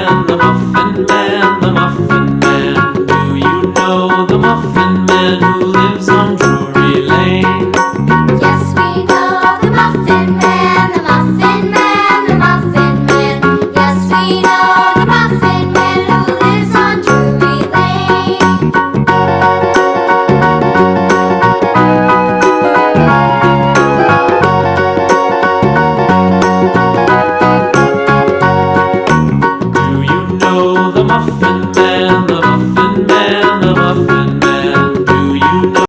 Man, the Muffin Man, the Muffin Man. Do you know the Muffin Man who lives on Drury Lane? Yes, we know the Muffin Man, the Muffin Man, the Muffin Man. Yes, we know the Muffin Man who lives on Drury Lane. Do you know the Muffin Man?